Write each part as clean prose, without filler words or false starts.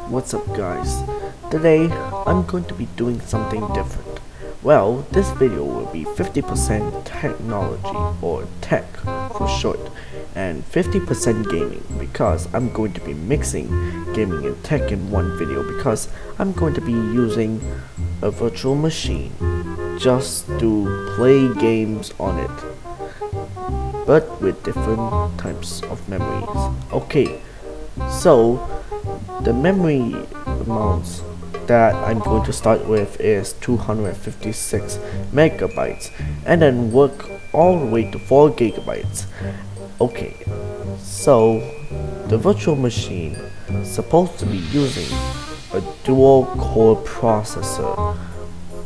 What's up guys? Today I'm going to be doing something different. Well, this video will be 50% technology or tech for short and 50% gaming because I'm going to be mixing gaming and tech in one video because I'm going to be using a virtual machine just to play games on it but with different types of memories. Okay, so the memory amounts that I'm going to start with is 256 megabytes and then work all the way to 4 gigabytes. Okay, so the virtual machine is supposed to be using a dual core processor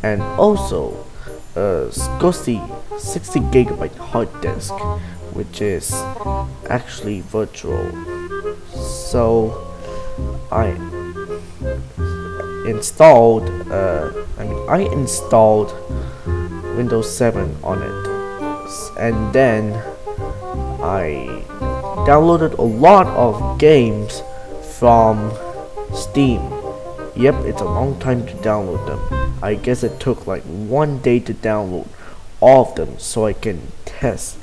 and also a SCSI 60 gigabyte hard disk, which is actually virtual. So I installed I installed Windows 7 on it, and then I downloaded a lot of games from Steam. Yep, it's a long time to download them. I guess it took like 1 day to download all of them so I can test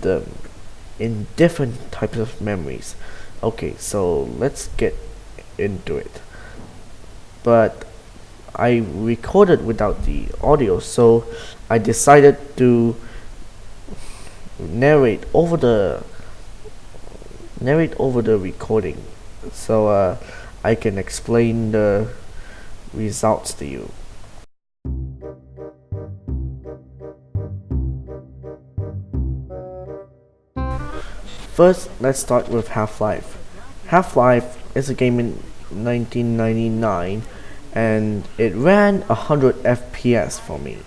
them in different types of memories. Okay, so let's get into it. But I recorded without the audio, so I decided to narrate over the recording, so I can explain the results to you. First, let's start with Half-Life. Half-Life is a game in 1999 and it ran 100 FPS for me.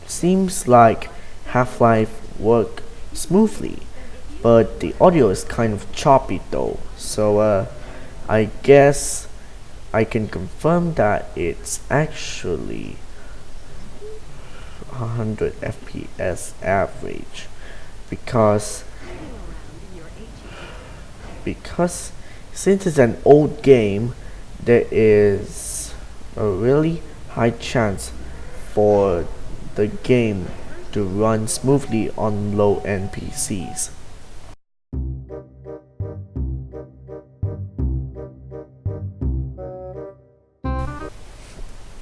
Seems like Half-Life worked smoothly, but the audio is kind of choppy though, so I guess I can confirm that it's actually 100 FPS average because since it's an old game, there is a really high chance for the game to run smoothly on low-end PCs.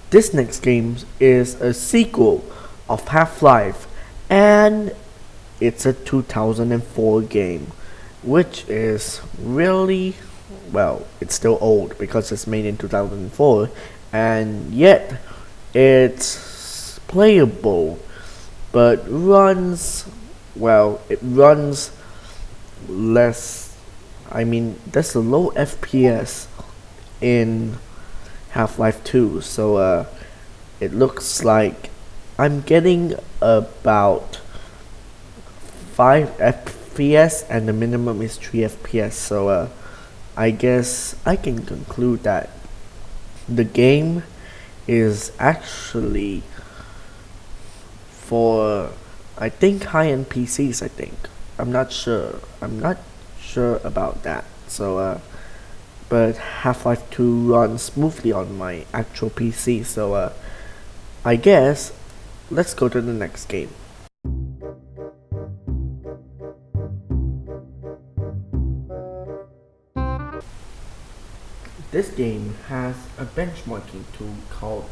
This next game is a sequel of Half-Life, and it's a 2004 game, which is really, well, it's still old because it's made in 2004, and yet it's playable, but runs, well, it runs less. There's a low FPS in Half-Life 2, so it looks like I'm getting about 5 FPS and the minimum is 3 FPS, so I guess I can conclude that the game is actually for, I think, high-end PCs. I'm not sure about that, so but Half-Life 2 runs smoothly on my actual PC, so I guess let's go to the next game. This game has a benchmarking tool called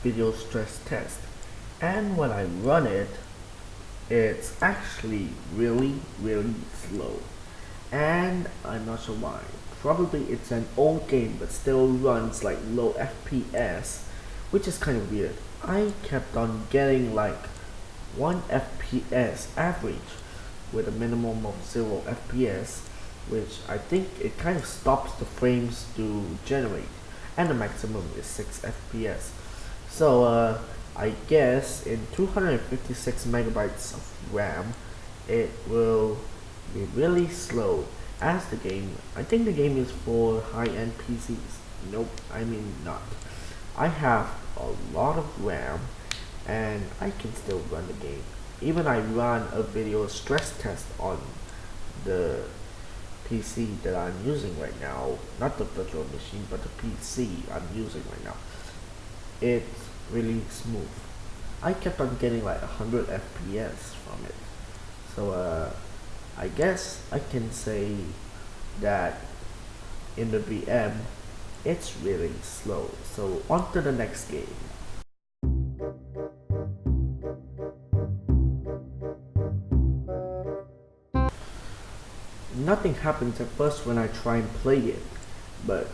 Video Stress Test, and when I run it, it's actually really slow, and I'm not sure why. Probably it's an old game but still runs like low FPS, which is kind of weird. I kept on getting like 1 FPS average with a minimum of 0 FPS, which I think it kind of stops the frames to generate, and the maximum is 6 FPS. So I guess in 256 megabytes of RAM, it will be really slow. As the game, I think the game is for high-end PCs. Nope, not. I have a lot of RAM and I can still run the game. Even I run a video stress test on the PC that I'm using right now, not the virtual machine, but the PC I'm using right now, it's really smooth. I kept on getting like 100 FPS from it. So I guess I can say that in the VM it's really slow. So on to the next game. Nothing happens at first when I try and play it, but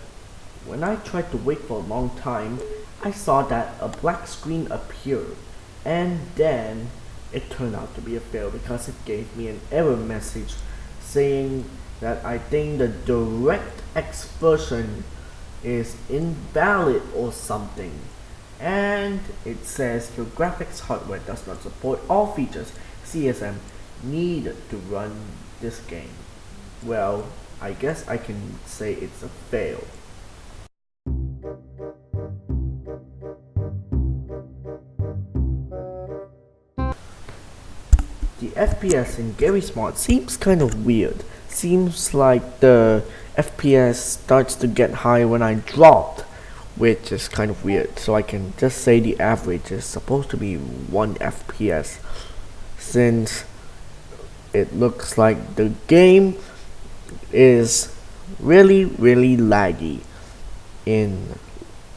when I tried to wait for a long time, I saw that a black screen appeared, and then it turned out to be a fail because it gave me an error message saying that I think the DirectX version is invalid or something. And it says your graphics hardware does not support all features CSM needed to run this game. Well, I guess I can say it's a fail. The FPS in Garry's Mod seems kind of weird. Seems like the FPS starts to get high when I dropped, which is kind of weird. So I can just say the average is supposed to be 1 FPS, since it looks like the game is really laggy in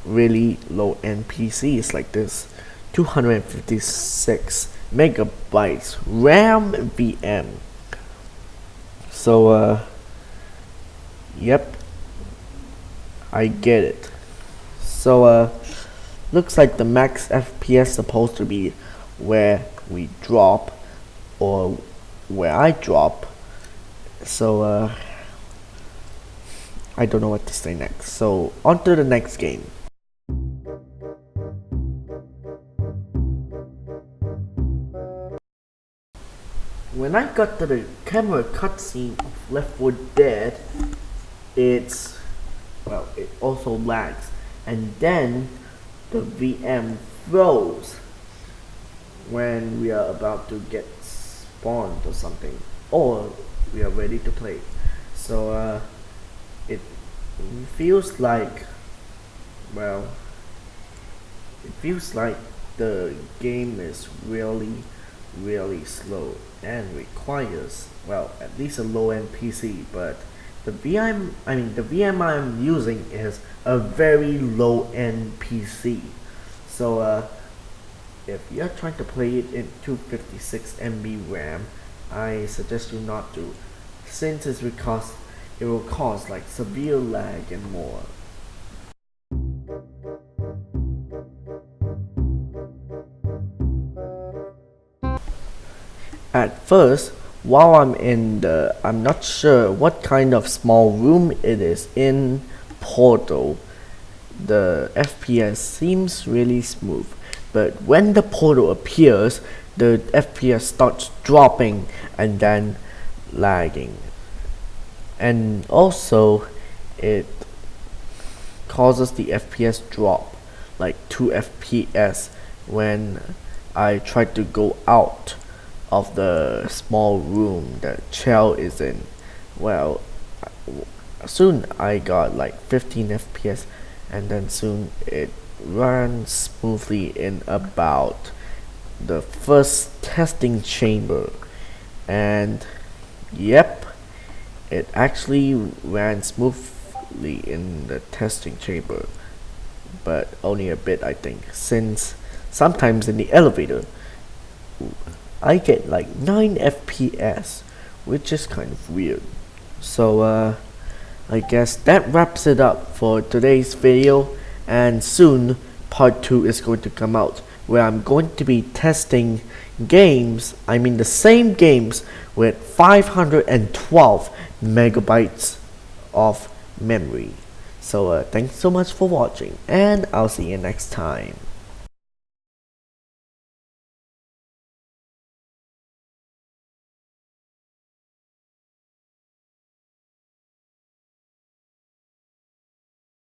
really low end PCs like this 256 megabytes RAM VM. So yep, I get it. So looks like the max FPS supposed to be where we drop, or where I drop. So I don't know what to say next. So on to the next game. When I got to the camera cutscene of Left 4 Dead, it also lags, and then the VM froze when we are about to get spawned or something, or we are ready to play. So it feels like, well, it feels like the game is really slow and requires, well, at least a low-end PC. But the VM I'm using is a very low-end PC. So if you're trying to play it in 256 MB RAM, I suggest you not to, since it will cause like severe lag and more. At first, while I'm not sure what kind of small room it is in Portal, the FPS seems really smooth. But when the portal appears, the FPS starts dropping and then lagging. And also, it causes the FPS drop like 2 FPS when I try to go out of the small room that Chell is in. Well, soon I got like 15 FPS, and then soon it ran smoothly in about the first testing chamber, and yep, it actually ran smoothly in the testing chamber, but only a bit, I think, since sometimes in the elevator I get like 9 FPS, which is kind of weird. So I guess that wraps it up for today's video, and soon part 2 is going to come out, where I'm going to be testing games, the same games with 512 megabytes of memory. So thanks so much for watching, and I'll see you next time.